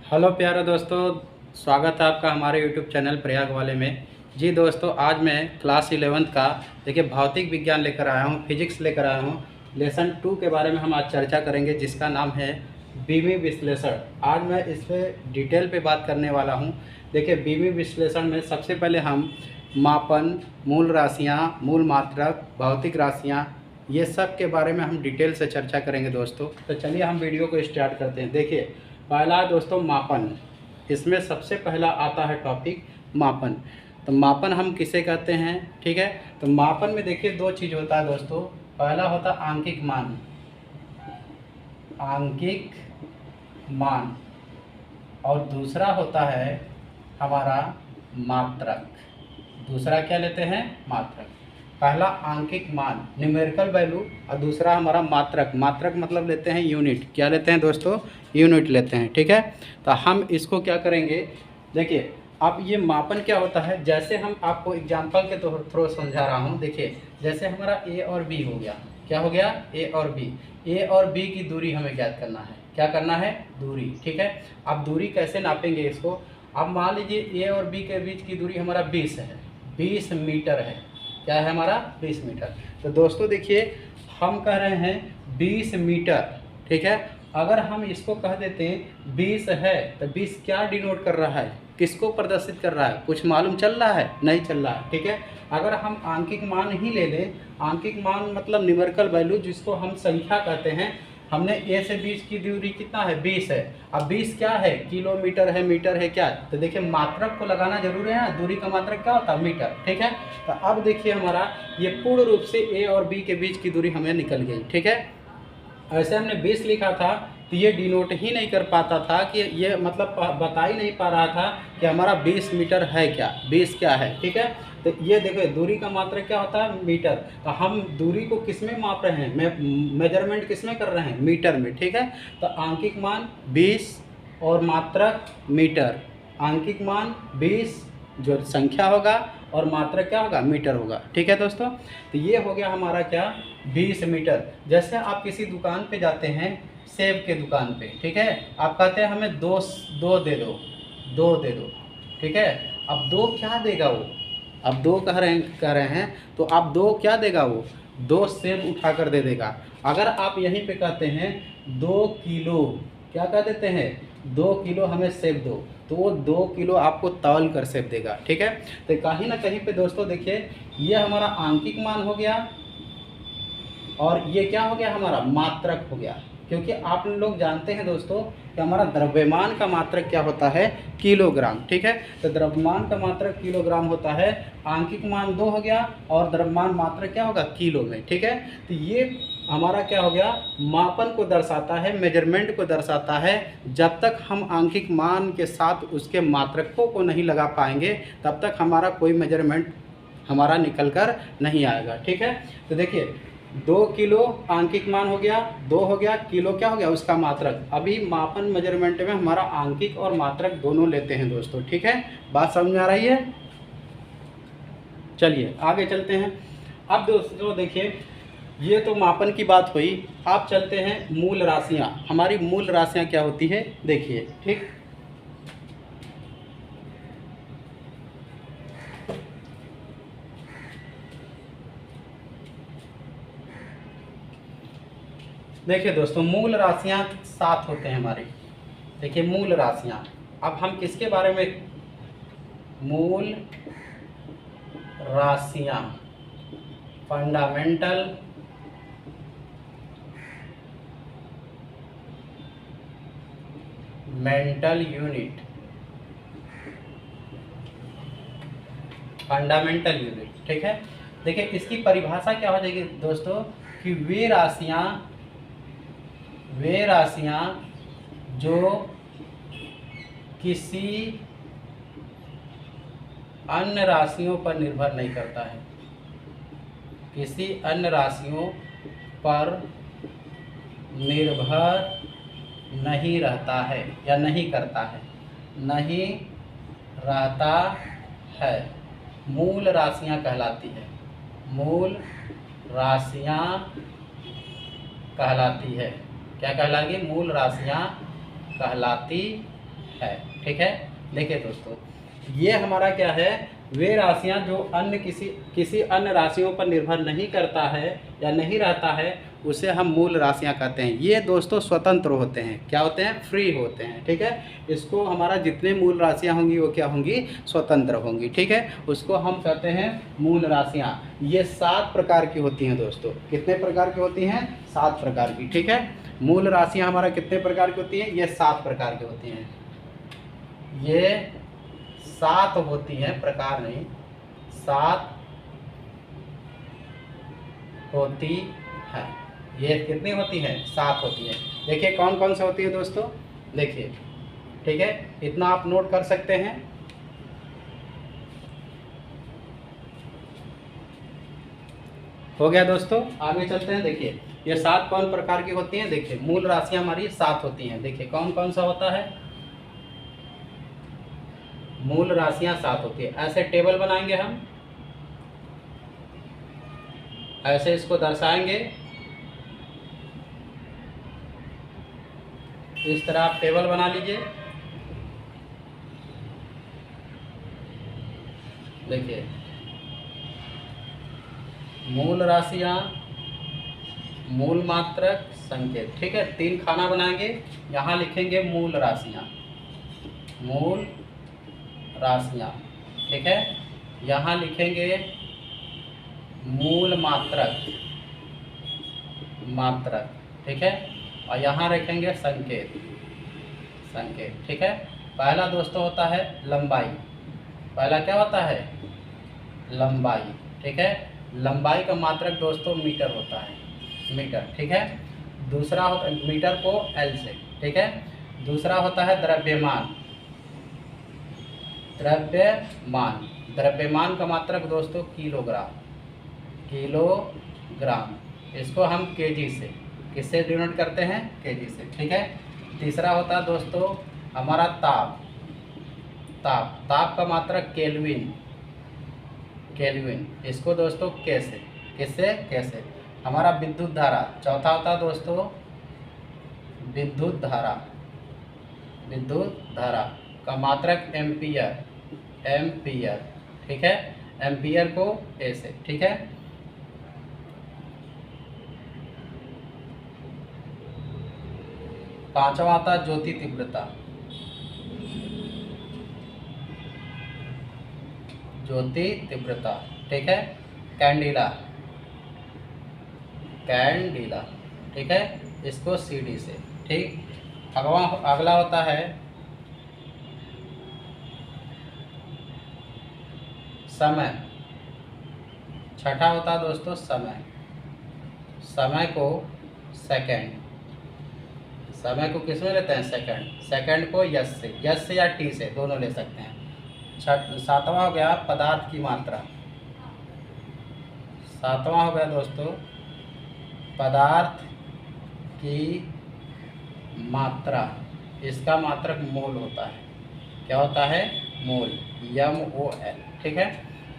Hello प्यारे दोस्तों, स्वागत है आपका हमारे यूट्यूब चैनल प्रयाग वाले में। जी दोस्तों, आज मैं क्लास 11th का देखिए भौतिक विज्ञान लेकर आया हूँ, फिजिक्स लेकर आया हूँ। लेसन 2 के बारे में हम आज चर्चा करेंगे, जिसका नाम है बीमी विश्लेषण। आज मैं इस पर डिटेल पे बात करने वाला हूँ। देखिए बीमी विश्लेषण में सबसे पहले हम मापन, मूल राशियाँ, मूल मात्रक, भौतिक राशियाँ, ये सब के बारे में हम डिटेल से चर्चा करेंगे दोस्तों। तो चलिए हम वीडियो को स्टार्ट करते हैं। देखिए पहला दोस्तों मापन। इसमें सबसे पहला आता है टॉपिक मापन। तो मापन हम किसे कहते हैं, ठीक है। तो मापन में देखिए दो चीज़ होता है दोस्तों। पहला होता है आंकिक मान, आंकिक मान, और दूसरा होता है हमारा मात्रक। दूसरा क्या लेते हैं, मात्रक। पहला आंकिक मान न्यूमेरिकल वैल्यू, और दूसरा हमारा मात्रक। मात्रक मतलब लेते हैं यूनिट। क्या लेते हैं दोस्तों, यूनिट लेते हैं, ठीक है। तो हम इसको क्या करेंगे, देखिए अब ये मापन क्या होता है, जैसे हम आपको एग्जांपल के थ्रू समझा रहा हूँ। देखिए जैसे हमारा ए और बी हो गया, क्या हो गया, ए और बी। ए और बी की दूरी हमें ज्ञात करना है। क्या करना है, दूरी, ठीक है। अब दूरी कैसे नापेंगे इसको। अब मान लीजिए ए और बी के बीच की दूरी हमारा 20 है, 20 मीटर है। क्या है हमारा, 20 मीटर। तो दोस्तों देखिए हम कह रहे हैं 20 मीटर, ठीक है। अगर हम इसको कह देते हैं 20 है, तो 20 क्या डिनोट कर रहा है, किसको प्रदर्शित कर रहा है, कुछ मालूम चल रहा है, नहीं चल रहा है, ठीक है। अगर हम आंकिक मान ही ले लें, आंकिक मान मतलब न्यूमेरिकल वैल्यू, जिसको हम संख्या कहते हैं। हमने ए से 20 की दूरी कितना है, 20 है। अब 20 क्या है, किलोमीटर है, मीटर है, क्या। तो देखिए मात्रक को लगाना जरूरी है ना, दूरी का मात्रक क्या होता है, मीटर, ठीक है। तो अब देखिए हमारा ये पूर्ण रूप से ए और बी के बीच की दूरी हमें निकल गई, ठीक है। ऐसे हमने 20 लिखा था तो ये डिनोट ही नहीं कर पाता था, कि ये मतलब बता ही नहीं पा रहा था कि हमारा 20 मीटर है क्या, 20 क्या है, ठीक है। तो ये देखो दूरी का मात्रक क्या होता है, मीटर। तो हम दूरी को किस में माप रहे हैं, मेजरमेंट किस में कर रहे हैं, मीटर में, ठीक है। तो आंकिक मान 20 और मात्रक मीटर। आंकिक मान 20 जो संख्या होगा, और मात्रक क्या होगा, मीटर होगा, ठीक है दोस्तों। तो ये हो गया हमारा क्या, 20 मीटर। जैसे आप किसी दुकान पे जाते हैं, सेब के दुकान पे, ठीक है। आप कहते हैं हमें दो दो दे दो, दो दे दो, ठीक है। अब दो क्या देगा वो, अब दो कह रहे हैं, तो आप दो क्या देगा वो, दो सेब उठा कर दे देगा। अगर आप यहीं पे कहते हैं 2 किलो, क्या कह देते हैं, 2 किलो हमें सेब दो, तो वो 2 किलो आपको तौल कर सेब देगा, ठीक है। तो कहीं ना कहीं पे दोस्तों देखिए ये हमारा आंकिक मान हो गया, और ये क्या हो गया, हमारा मात्रक हो गया। क्योंकि आप लोग जानते हैं दोस्तों कि हमारा द्रव्यमान का मात्रक क्या होता है, किलोग्राम, ठीक है। तो द्रव्यमान का मात्रक किलोग्राम होता है। आंकिक मान 2 हो गया, और द्रव्यमान मात्रक क्या होगा, किलो में, ठीक है। तो ये हमारा क्या हो गया, मापन को दर्शाता है, मेजरमेंट को दर्शाता है। जब तक हम आंकिक मान के साथ उसके मात्रकों को नहीं लगा पाएंगे, तब तक हमारा कोई मेजरमेंट हमारा निकल कर नहीं आएगा, ठीक है। तो देखिए 2 किलो आंकिक मान हो गया, 2 हो गया, किलो क्या हो गया, उसका मात्रक। अभी मापन मेजरमेंट में हमारा आंकिक और मात्रक दोनों लेते हैं दोस्तों, ठीक है। बात समझ में आ रही है। चलिए आगे चलते हैं। अब दोस्तों देखिए ये तो मापन की बात हुई। आप चलते हैं मूल राशियाँ। हमारी मूल राशियाँ क्या होती है, देखिए, ठीक। देखिए दोस्तों मूल राशियाँ 7 होते हैं हमारे। देखिए मूल राशियाँ, अब हम किसके बारे में, मूल राशियाँ, fundamental mental unit, fundamental unit, ठीक है। देखिए इसकी परिभाषा क्या हो जाएगी दोस्तों, कि वे राशियाँ जो किसी अन्य राशियों पर निर्भर नहीं करता है, किसी अन्य राशियों पर निर्भर नहीं रहता है, या नहीं करता है, नहीं रहता है, मूल राशियां कहलाती है, मूल राशियां कहलाती है। क्या कहलाएगी, मूल राशियां कहलाती है। ठीक है, देखिए दोस्तों, ये हमारा क्या है, वे राशियां जो अन्य किसी अन्य राशियों पर निर्भर नहीं करता है या नहीं रहता है, उसे हम मूल राशियां कहते हैं। ये दोस्तों स्वतंत्र होते हैं, क्या होते हैं, फ्री होते हैं। ठीक है, इसको हमारा जितने मूल राशियां होंगी वो क्या होंगी, स्वतंत्र होंगी। ठीक है, उसको हम कहते हैं मूल राशियां। ये 7 प्रकार की होती हैं दोस्तों। कितने प्रकार की होती हैं, 7 प्रकार की। ठीक है, मूल राशियां हमारा कितने प्रकार की होती हैं, ये 7 प्रकार की होती हैं। ये 7 होती हैं, प्रकार नहीं, 7 होती है। ये कितनी होती हैं, 7 होती है। देखिए कौन कौन से होती है दोस्तों, देखिए। ठीक है, इतना आप नोट कर सकते हैं। हो गया दोस्तों, आगे चलते हैं। देखिए ये 7 कौन प्रकार की होती हैं, देखिए मूल राशियां हमारी 7 होती हैं। देखिए कौन कौन सा होता है, मूल राशियां 7 होती है। ऐसे टेबल बनाएंगे हम, ऐसे इसको दर्शाएंगे। इस तरह आप टेबल बना लीजिए। देखिए मूल राशियां, मूल मात्रक, संकेत। ठीक है, 3 खाना बनाएंगे। यहाँ लिखेंगे मूल राशियां, मूल राशियां। ठीक है, यहाँ लिखेंगे मूल मात्रक, मात्रक। ठीक है, और यहाँ रखेंगे संकेत, संकेत। ठीक है, पहला दोस्तों होता है लंबाई। पहला क्या होता है, लंबाई। ठीक है, लंबाई का मात्रक दोस्तों मीटर होता है, मीटर। ठीक है, दूसरा होता है मीटर को एल से। ठीक है, दूसरा होता है द्रव्यमान, द्रव्यमान। द्रव्यमान का मात्रक दोस्तों किलोग्राम, किलोग्राम। इसको हम केजी से, किससे डिनोट करते हैं, केजी से। ठीक है, तीसरा होता है दोस्तों हमारा ताप, ताप। ताप का मात्रक केल्विन, केल्विन। इसको दोस्तों के से, किससे, कैसे। हमारा विद्युत धारा, चौथा होता है दोस्तों विद्युत धारा, विद्युत धारा का मात्रक एम्पियर, एम्पियर। ठीक है, एम्पियर को ए से। ठीक है, पांचवा आता है ज्योति तीव्रता, ज्योति तीव्रता। ठीक है, कैंडिला, कैंडिला। ठीक है, इसको सीडी से। ठीक, अगला होता है समय। छठा होता है दोस्तों समय, समय को सेकंड। समय को किस में लेते हैं, सेकंड। सेकंड को यस से, यस से या टी से, दोनों ले सकते हैं। सातवां हो गया पदार्थ की मात्रा। सातवां हो गया दोस्तों पदार्थ की मात्रा। इसका मात्रक मोल होता है, क्या होता है, मोल, MOL। ठीक है,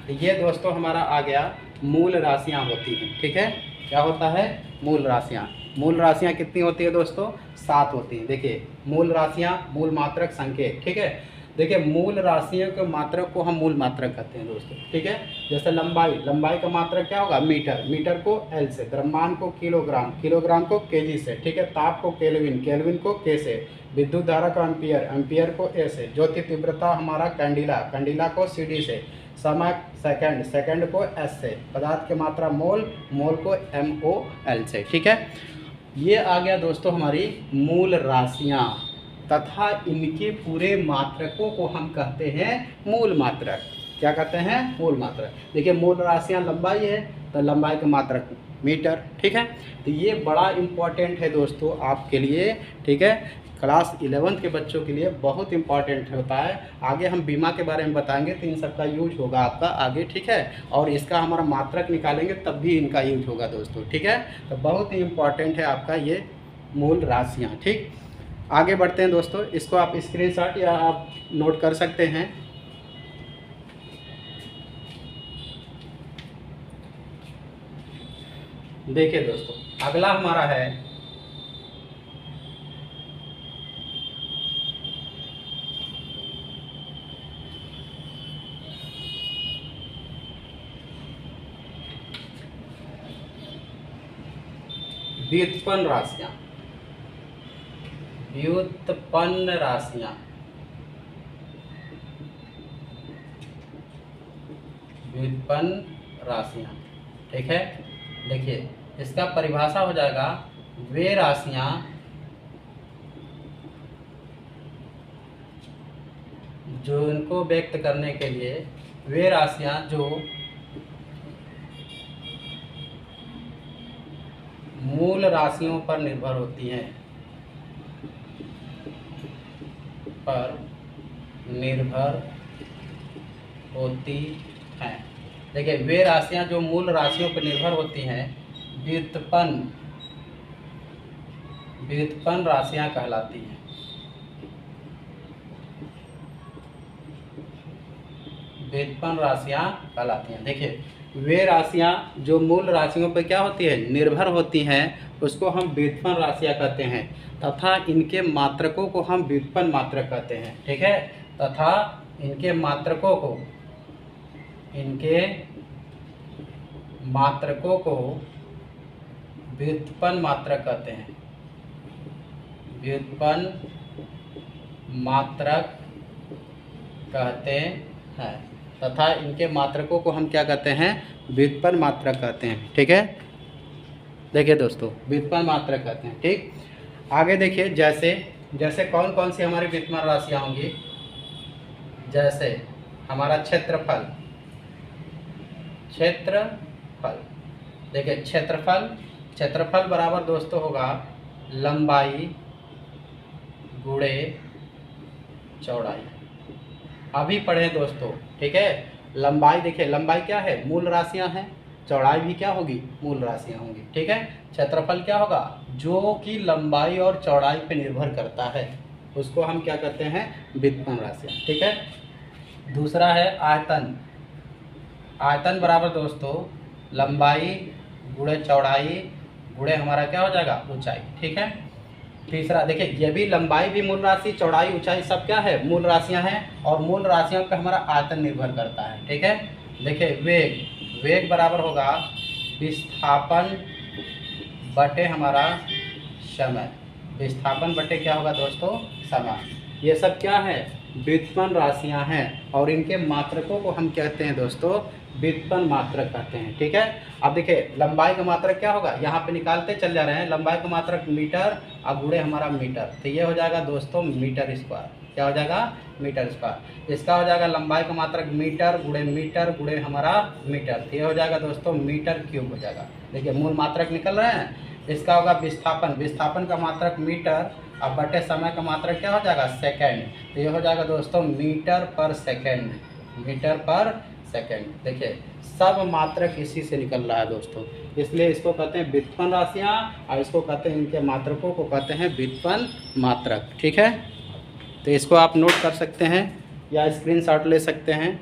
तो ये दोस्तों हमारा आ गया मूल राशियां होती हैं। ठीक है, क्या होता है, मूल राशियां। मूल राशियां कितनी होती है दोस्तों, 7 होती हैं। देखिए मूल राशियां, मूल मात्रक, संकेत। ठीक है, देखिए मूल राशियों के मात्रक को हम मूल मात्रक कहते हैं दोस्तों। ठीक है, जैसे लंबाई, लंबाई का मात्रक क्या होगा, मीटर। मीटर को एल से, द्रव्यमान को किलोग्राम, किलोग्राम को केजी से। ठीक है, ताप को केल्विन, केल्विन को के से। विद्युत धारा को एम्पियर, एम्पियर को ए से। ज्योति तीव्रता हमारा कैंडिला, कैंडिला को सीडी से। समय सेकंड, सेकंड को एस से। पदार्थ की मात्रा मोल, मोल को MOL से। ठीक है, ये आ गया दोस्तों हमारी मूल राशियां, तथा इनके पूरे मात्रकों को हम कहते हैं मूल मात्रक। क्या कहते हैं, मूल मात्रक। देखिए मूल राशियां लंबाई है, तो लंबाई का मात्रक मीटर। ठीक है, तो ये बड़ा इम्पॉर्टेंट है दोस्तों आपके लिए। ठीक है, क्लास 11th के बच्चों के लिए बहुत इंपॉर्टेंट होता है। आगे हम बीमा के बारे में बताएंगे, तो इन सब का यूज होगा आपका आगे। ठीक है, और इसका हमारा मात्रक निकालेंगे तब भी इनका यूज होगा दोस्तों। ठीक है, तो बहुत ही इम्पॉर्टेंट है आपका ये मूल राशियाँ। ठीक, आगे बढ़ते हैं दोस्तों। इसको आप स्क्रीनशॉट या आप नोट कर सकते हैं। देखिए दोस्तों अगला हमारा है व्युत्पन्न राशियाँ, व्युत्पन्न राशियाँ, व्युत्पन्न राशियाँ। ठीक है, देखिए इसका परिभाषा हो जाएगा वे राशियाँ जो इनको व्यक्त करने के लिए, वे राशियाँ जो मूल राशियों पर निर्भर होती हैं, पर निर्भर होती हैं। देखिए वे राशियाँ जो मूल राशियों पर निर्भर होती हैं व्युत्पन्न, व्युत्पन्न राशियाँ कहलाती हैं। व्युत्पन्न राशियाँ कहलाती हैं। देखिए वे राशियाँ जो मूल राशियों पर क्या होती है, निर्भर होती हैं, उसको हम व्युत्पन्न राशियाँ कहते हैं, तथा इनके मात्रकों को हम व्युत्पन्न मात्रक कहते हैं। ठीक है, तथा इनके मात्रकों को, इनके मात्रकों को व्युत्पन्न मात्रक कहते हैं, व्युत्पन्न मात्रक कहते हैं, तथा इनके मात्रकों को हम क्या कहते हैं, व्युत्पन्न मात्रक कहते हैं। ठीक है, देखिए दोस्तों व्युत्पन्न मात्रक कहते हैं। ठीक, आगे देखिए जैसे जैसे कौन कौन सी हमारी व्युत्पन्न राशियाँ होंगी, जैसे हमारा क्षेत्रफल, क्षेत्रफल, देखिए क्षेत्रफल, क्षेत्रफल बराबर दोस्तों होगा लंबाई गुणे चौड़ाई। अभी पढ़े दोस्तों। ठीक है, लंबाई, देखिए लंबाई क्या है, मूल राशियां हैं, चौड़ाई भी क्या होगी, मूल राशियां होंगी। ठीक है, क्षेत्रफल क्या होगा, जो कि लंबाई और चौड़ाई पे निर्भर करता है, उसको हम क्या कहते हैं, व्युत्पन्न राशियां। ठीक है, दूसरा है आयतन, आयतन बराबर दोस्तों लंबाई गुणे चौड़ाई गुणे हमारा क्या हो जाएगा, ऊंचाई। ठीक है, तीसरा देखिए ये भी लंबाई भी मूल राशि, चौड़ाई ऊंचाई सब क्या है, मूल राशियां हैं, और मूल राशियों पर हमारा आयतन निर्भर करता है। ठीक है, देखिए वेग, वेग बराबर होगा विस्थापन बटे हमारा समय, विस्थापन बटे क्या होगा दोस्तों, समय। ये सब क्या है, व्युत्पन्न राशियां हैं, और इनके मात्रकों को हम कहते हैं दोस्तों व्युत्पन्न मात्रक कहते हैं। ठीक है, अब देखिए लंबाई का मात्रक क्या होगा, यहाँ पे निकालते चल जा रहे हैं, लंबाई का मात्रक मीटर और गुणे हमारा मीटर, तो ये हो जाएगा दोस्तों मीटर स्क्वायर। क्या हो जाएगा, मीटर स्क्वायर। इसका हो जाएगा लंबाई का मात्रक मीटर गुणे हमारा मीटर, तो ये हो जाएगा दोस्तों मीटर क्यूब हो जाएगा। देखिए मूल मात्रक निकल रहे हैं। इसका होगा विस्थापन, विस्थापन का मात्रक मीटर, अब बटे समय का मात्रक क्या हो जाएगा, सेकेंड, तो ये हो जाएगा दोस्तों मीटर पर सेकेंड, मीटर पर सेकेंड। देखिए सब मात्रक इसी से निकल रहा है दोस्तों, इसलिए इसको कहते हैं व्युत्पन्न राशियाँ, और इसको कहते हैं, इनके मात्रकों को कहते हैं व्युत्पन्न मात्रक। ठीक है, तो इसको आप नोट कर सकते हैं या स्क्रीनशॉट ले सकते हैं।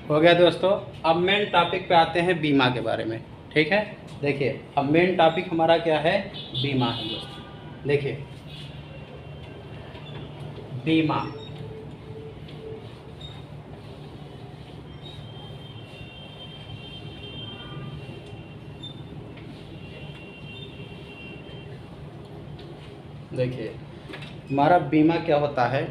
हो गया दोस्तों, अब मेन टॉपिक पे आते हैं बीमा के बारे में। ठीक है, देखिए अब मेन टॉपिक हमारा क्या है, बीमा है दोस्तों। देखिए बीमा, देखिए हमारा बीमा क्या होता है,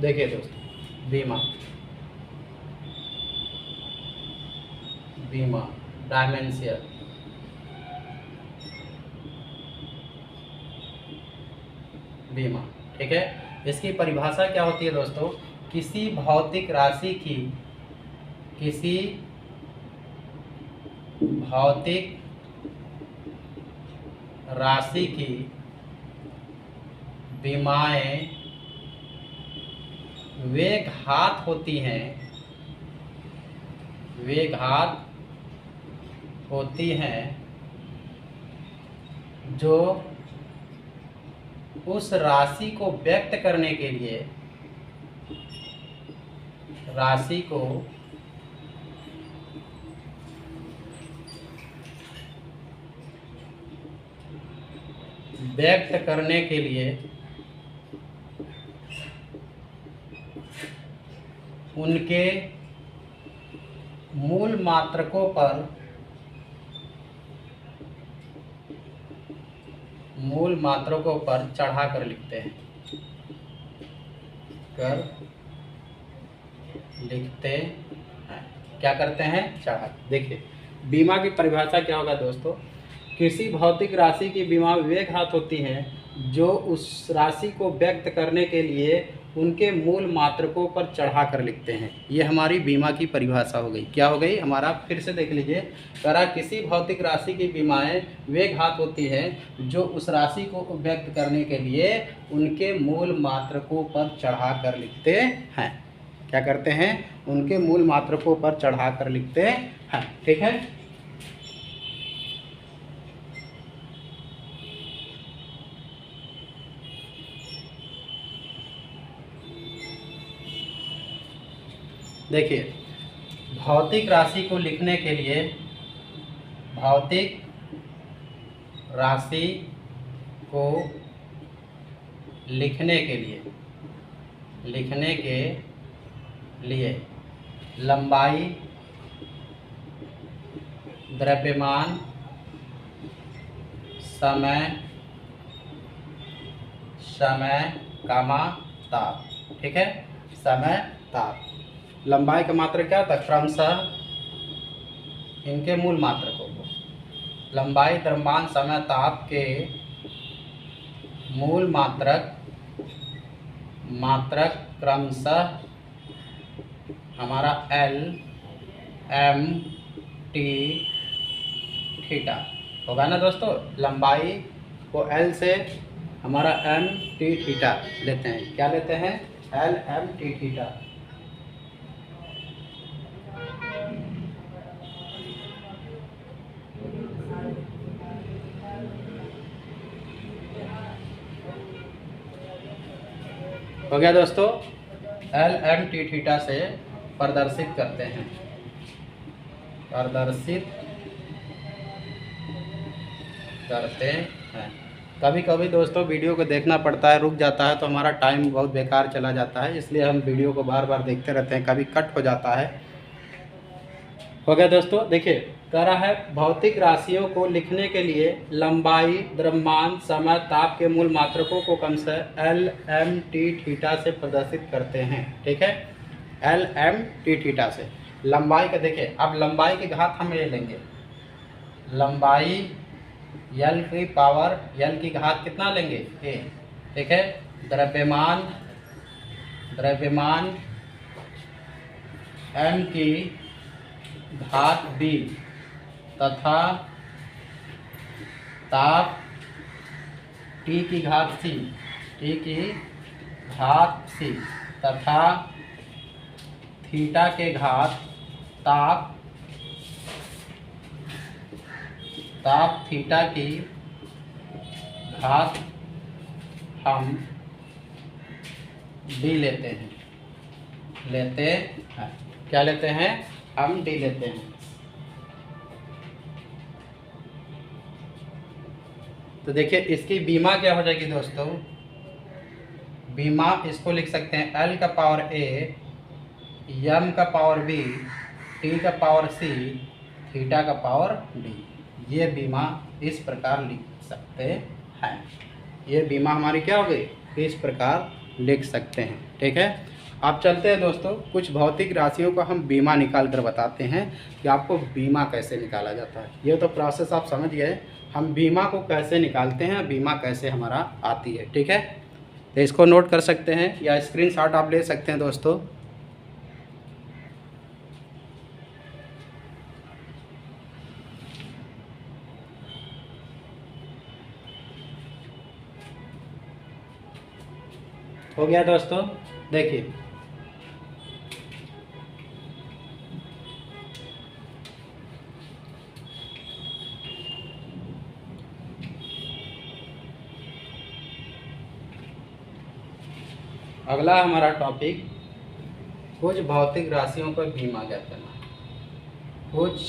देखिए दोस्तों बीमा, बीमा डायमेंशियल, बीमा। ठीक है, इसकी परिभाषा क्या होती है दोस्तों, किसी भौतिक राशि की, किसी भौतिक राशि की बीमाएं वे घात होती हैं, वे घात होती हैं जो उस राशि को व्यक्त करने के लिए, राशि को व्यक्त करने के लिए उनके मूल मात्रकों पर, मूल मात्रकों पर चढ़ा कर लिखते हैं, लिखते हैं। क्या करते हैं? चढ़ा। देखिए बीमा की परिभाषा क्या होगा दोस्तों, किसी भौतिक राशि की बीमा वे घात होती हैं जो उस राशि को व्यक्त करने के लिए उनके मूल मात्रकों पर चढ़ा कर लिखते हैं। ये हमारी बीमा की परिभाषा हो गई। क्या हो गई हमारा? फिर से देख लीजिए, करा किसी भौतिक राशि की बीमाएं वे घात होती हैं जो उस राशि को व्यक्त करने के लिए उनके मूल मात्रकों पर चढ़ा कर लिखते हैं। क्या करते हैं? उनके मूल मात्रकों पर चढ़ा कर लिखते हैं। ठीक है। देखिए भौतिक राशि को लिखने के लिए, भौतिक राशि को लिखने के लिए, लिखने के लिए लंबाई, द्रव्यमान, समय, कामा ताप। ठीक है, समय ताप। लंबाई का मात्रक क्या था? क्रमशः इनके मूल मात्रकों को, लंबाई, द्रव्यमान, समय, ताप के मूल मात्रक क्रमशः हमारा L, M, T, थीटा होगा ना दोस्तों। लंबाई को L से हमारा M, T, थीटा लेते हैं। क्या लेते हैं? L, M, T, theta. हो गया दोस्तों। L, M, T, थीटा से प्रदर्शित करते हैं, प्रदर्शित करते हैं। कभी कभी दोस्तों वीडियो को देखना पड़ता है, रुक जाता है तो हमारा टाइम बहुत बेकार चला जाता है, इसलिए हम वीडियो को बार बार देखते रहते हैं, कभी कट हो जाता है। हो गया दोस्तों। देखिए कह रहा है भौतिक राशियों को लिखने के लिए लंबाई, द्रव्यमान, समय, ताप के मूल मात्रकों को क्रमशः L, M, T, थीटा से प्रदर्शित करते हैं। ठीक है, L, M, T, थीटा से। लंबाई का देखिए, अब लंबाई की घात हम ये लेंगे, लंबाई L की पावर, L की घात कितना लेंगे? A। ठीक है, द्रव्यमान, द्रव्यमान M की घात B तथा ताप T की घात C, T की घात C तथा थीटा के घात ताप थीटा की घात हम D लेते हैं, क्या लेते हैं? हम D लेते हैं। तो देखिए इसकी बीमा क्या हो जाएगी दोस्तों? बीमा इसको लिख सकते हैं L का पावर A, M का पावर B, T का पावर C, थीटा का पावर D। ये बीमा इस प्रकार लिख सकते हैं। ये बीमा हमारी क्या हो गई? इस प्रकार लिख सकते हैं। ठीक है, अब चलते हैं दोस्तों, कुछ भौतिक राशियों को हम बीमा निकाल कर बताते हैं कि आपको बीमा कैसे निकाला जाता है। ये तो प्रोसेस आप समझ गए, हम बीमा को कैसे निकालते हैं, बीमा कैसे हमारा आती है। ठीक है, तो इसको नोट कर सकते हैं या स्क्रीनशॉट आप ले सकते हैं दोस्तों। हो गया दोस्तों। देखिए अगला हमारा टॉपिक कुछ भौतिक राशियों का बीमा ज्ञात करना। कुछ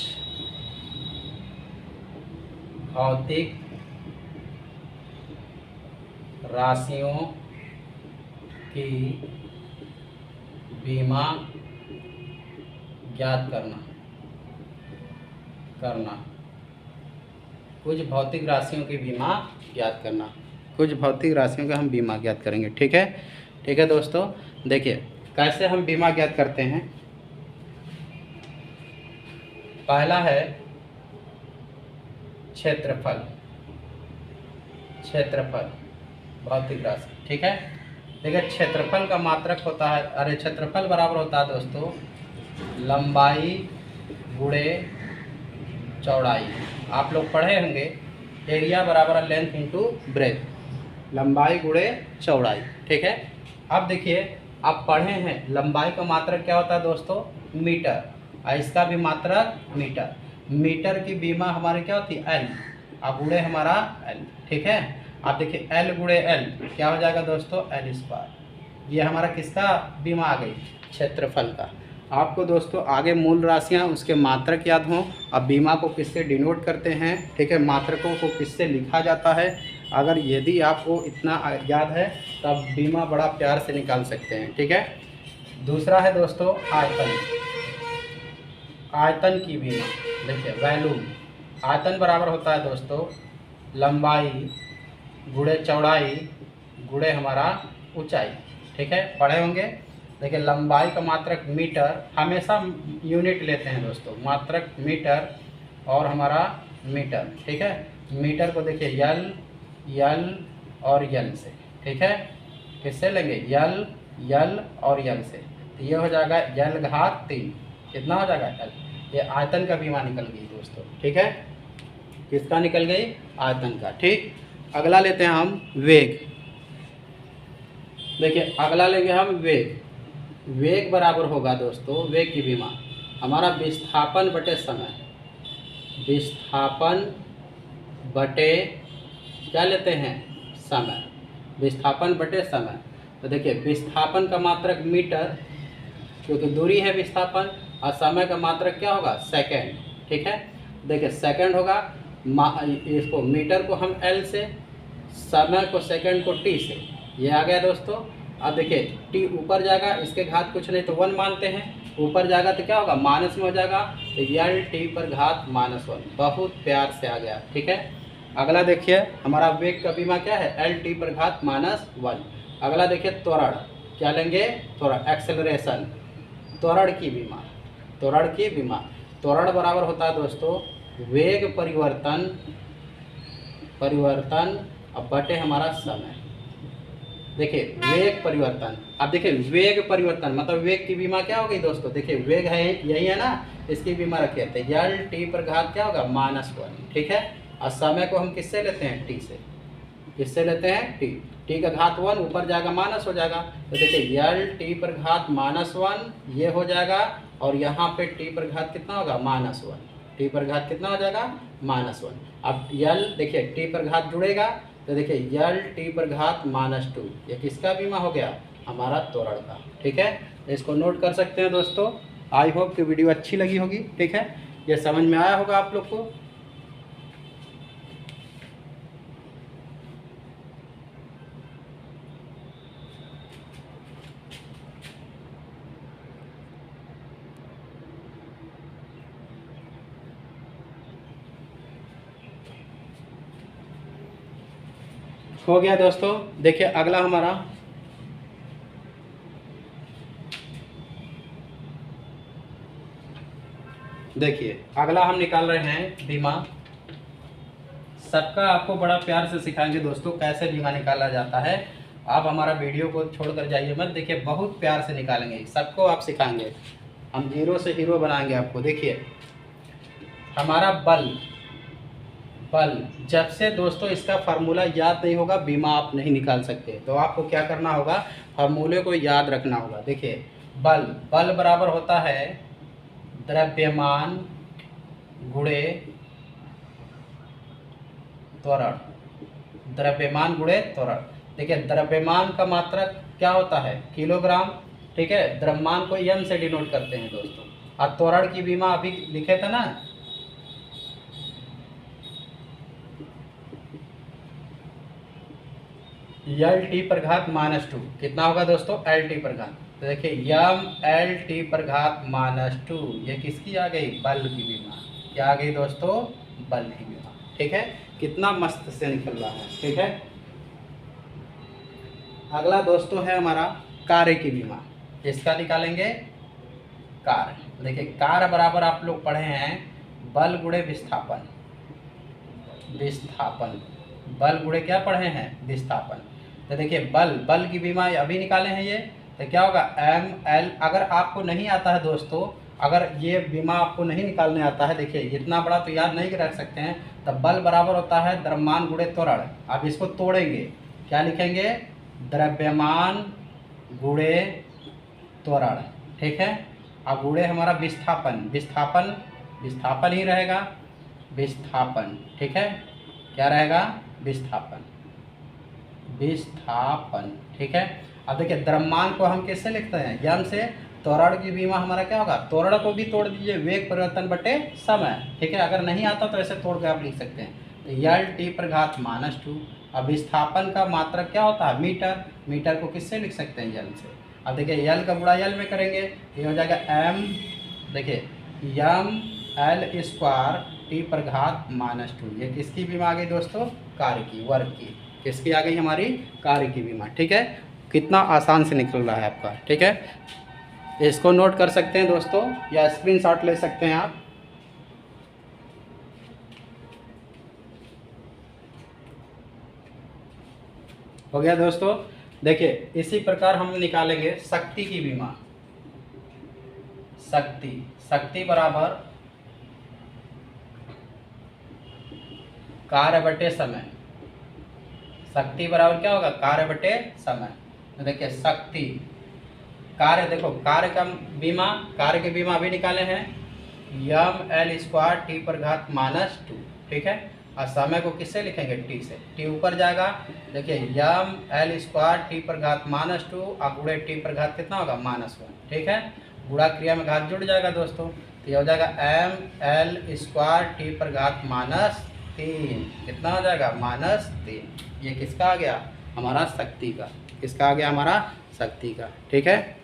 भौतिक राशियों की बीमा ज्ञात करना। कुछ भौतिक राशियों की बीमा ज्ञात करना। कुछ भौतिक राशियों का हम बीमा ज्ञात करेंगे। ठीक है दोस्तों, देखिए कैसे हम बीमा ज्ञात करते हैं। पहला है क्षेत्रफल भौतिक राशि। ठीक है, देखिए क्षेत्रफल का मात्रक होता है, अरे क्षेत्रफल बराबर होता है दोस्तों लंबाई गुणे चौड़ाई। आप लोग पढ़े होंगे एरिया बराबर लेंथ इंटू ब्रेथ, लंबाई गुणे चौड़ाई। ठीक है, अब देखिए आप पढ़े हैं लंबाई का मात्रक क्या होता है दोस्तों मीटर, और इसका भी मात्रक मीटर। मीटर की बीमा हमारी क्या होती है एल, अब गुणे हमारा एल। ठीक है, आप देखिए एल गुणे एल क्या हो जाएगा दोस्तों एल स्क्वायर। ये हमारा किसका बीमा आ गई क्षेत्रफल का। आपको दोस्तों आगे मूल राशियां उसके मात्रक याद हों। अब बीमा को किससे डिनोट करते हैं, ठीक है, मात्रकों को किससे लिखा जाता है, अगर यदि आपको इतना याद है तब बीमा बड़ा प्यार से निकाल सकते हैं। ठीक है, दूसरा है दोस्तों आयतन की बीमा। देखिए वैल्यूम, आयतन बराबर होता है दोस्तों लंबाई गुणे चौड़ाई गुणे हमारा ऊंचाई। ठीक है, पढ़े होंगे। देखिए लंबाई का मात्रक मीटर, हमेशा यूनिट लेते हैं दोस्तों, मात्रक मीटर और हमारा मीटर। ठीक है, मीटर को देखिए यल और यल से। ठीक है, किससे लेंगे यल और यल से, तो ये हो जाएगा यल घात 3। कितना हो जाएगा यल। ये आयतन का बीमा निकल गई दोस्तों। ठीक है, किसका निकल गई आयतन का। ठीक, अगला लेते हैं हम वेग। देखिए अगला लेंगे हम वेग। वेग बराबर होगा दोस्तों वेग की बीमा हमारा विस्थापन बटे समय। विस्थापन बटे क्या लेते हैं समय, विस्थापन बटे समय। तो देखिए विस्थापन का मात्रक मीटर क्योंकि दूरी है विस्थापन, और समय का मात्रक क्या होगा सेकंड। ठीक है, देखिए सेकंड होगा, इसको मीटर को हम एल से, समय को सेकंड को टी से, ये आ गया दोस्तों। अब देखिए टी ऊपर जाएगा, इसके घात कुछ नहीं तो 1 मानते हैं, ऊपर जाएगा तो क्या होगा माइनस में हो जाएगा, तो यल टी पर घात -1। बहुत प्यार से आ गया। ठीक है, अगला देखिए हमारा वेग का बीमा क्या है एल टी पर घात -1। अगला देखिए त्वरण, क्या लेंगे त्वरण एक्सेलरेशन, त्वरण की बीमा। त्वरण बराबर होता है दोस्तों वेग परिवर्तन अब बटे हमारा समय। देखिए वेग परिवर्तन, अब देखिए वेग परिवर्तन मतलब वेग की बीमा क्या होगी दोस्तों, देखिए वेग है यही है ना, इसकी बीमा रखिए तो यल टी पर घात क्या होगा -1। ठीक है, और समय को हम किससे लेते हैं टी से, किससे लेते हैं टी का घात 1, ऊपर जाएगा माइनस हो जाएगा, तो देखिए यल टी पर घात -1 ये हो जाएगा, और यहाँ पे टी पर घात कितना होगा -1, टी पर घात कितना हो जाएगा -1। अब यल देखिए टी पर घात जुड़ेगा तो देखिए यल टी पर घात -2, ये किसका बीमा हो गया हमारा त्वरण का। ठीक है, इसको नोट कर सकते हैं दोस्तों। आई होप कि वीडियो अच्छी लगी होगी। ठीक है, ये समझ में आया होगा आप लोग को। हो गया दोस्तों। देखिए अगला हमारा देखिए अगला हम निकाल रहे हैं बीमा। सबका आपको बड़ा प्यार से सिखाएंगे दोस्तों कैसे बीमा निकाला जाता है। आप हमारा वीडियो को छोड़कर जाइए मत, देखिए बहुत प्यार से निकालेंगे, सबको आप सिखाएंगे, हम जीरो से हीरो बनाएंगे आपको। देखिए हमारा बल जब से दोस्तों इसका फार्मूला याद नहीं होगा बीमा आप नहीं निकाल सकते, तो आपको क्या करना होगा फार्मूले को याद रखना होगा। देखिए बल बराबर होता है द्रव्यमान गुणे त्वरण, द्रव्यमान गुणे त्वरण। देखिए द्रव्यमान का मात्रक क्या होता है किलोग्राम, ठीक है। द्रव्यमान को एम से डिनोट करते हैं दोस्तों। और त्वरण की विमा अभी लिखे थे ना, एल टी पर घात -2 कितना होगा दोस्तों, एल टी पर घात। तो देखिए यम एल टी पर घात -2 ये किसकी आ गई, बल की विमा। क्या आ गई दोस्तों, बल की विमा, ठीक है। कितना मस्त से निकल रहा है, ठीक है। अगला दोस्तों है हमारा कार्य की विमा। इसका निकालेंगे कार्य। देखिए कार्य बराबर आप लोग पढ़े हैं बल गुणे विस्थापन, विस्थापन बल गुणे क्या पढ़े हैं, विस्थापन। तो देखिए बल की विमा अभी निकाले हैं ये, तो क्या होगा एम एल। अगर आपको नहीं आता है दोस्तों, अगर ये विमा आपको नहीं निकालने आता है, देखिए इतना बड़ा तो याद नहीं रख सकते हैं, तब बल बराबर होता है द्रव्यमान गुणे त्वरण। अब इसको तोड़ेंगे, क्या लिखेंगे, द्रव्यमान गुणे त्वरण, ठीक है। अब गुणे हमारा विस्थापन, विस्थापन विस्थापन ही रहेगा, विस्थापन, ठीक है। क्या रहेगा, विस्थापन, विस्थापन, ठीक है। अब देखिए द्रव्यमान को हम कैसे लिखते हैं, यम से। त्वरण की विमा हमारा क्या होगा, त्वरण को भी तोड़ दीजिए, वेग परिवर्तन बटे समय, ठीक है। अगर नहीं आता तो ऐसे तोड़ के आप लिख सकते हैं, तो एल टी पर घात -2। अब विस्थापन का मात्रक क्या होता है, मीटर। मीटर को किससे लिख सकते हैं, यल से। अब देखिए यल का गुणा यल में करेंगे, ये हो जाएगा एम, देखिए यम एल स्क्वायर टी पर घात -2। ये किसकी विमा आ गई दोस्तों, कार्य की, वर्ग की। किसकी आ गई हमारी, कार्य की विमा, ठीक है। कितना आसान से निकल रहा है आपका, ठीक है। इसको नोट कर सकते हैं दोस्तों, या स्क्रीनशॉट ले सकते हैं आप। हो गया दोस्तों। देखिए इसी प्रकार हम निकालेंगे शक्ति की विमा। शक्ति, शक्ति बराबर कार्य बटे समय। शक्ति बराबर क्या होगा, कार्य बटे समय। तो देखिए शक्ति, कार्य, देखो कार्य का बीमा, कार्य के बीमा अभी निकाले हैं, यम एल स्क्वायर टी पर घात -2, ठीक है। और समय को किससे लिखेंगे, टी से। टी ऊपर जाएगा, देखिए यम एल स्क्वायर टी पर घात -2 और गुणे टी पर घात कितना होगा, -1, ठीक है। गुणा क्रिया में घात जुड़ जाएगा दोस्तों, तो ये हो जाएगा एम एल स्क्वायर टी पर घात -3, कितना हो जाएगा, -3। ये किसका आ गया, हमारा शक्ति का। किसका आ गया, हमारा शक्ति का, ठीक है।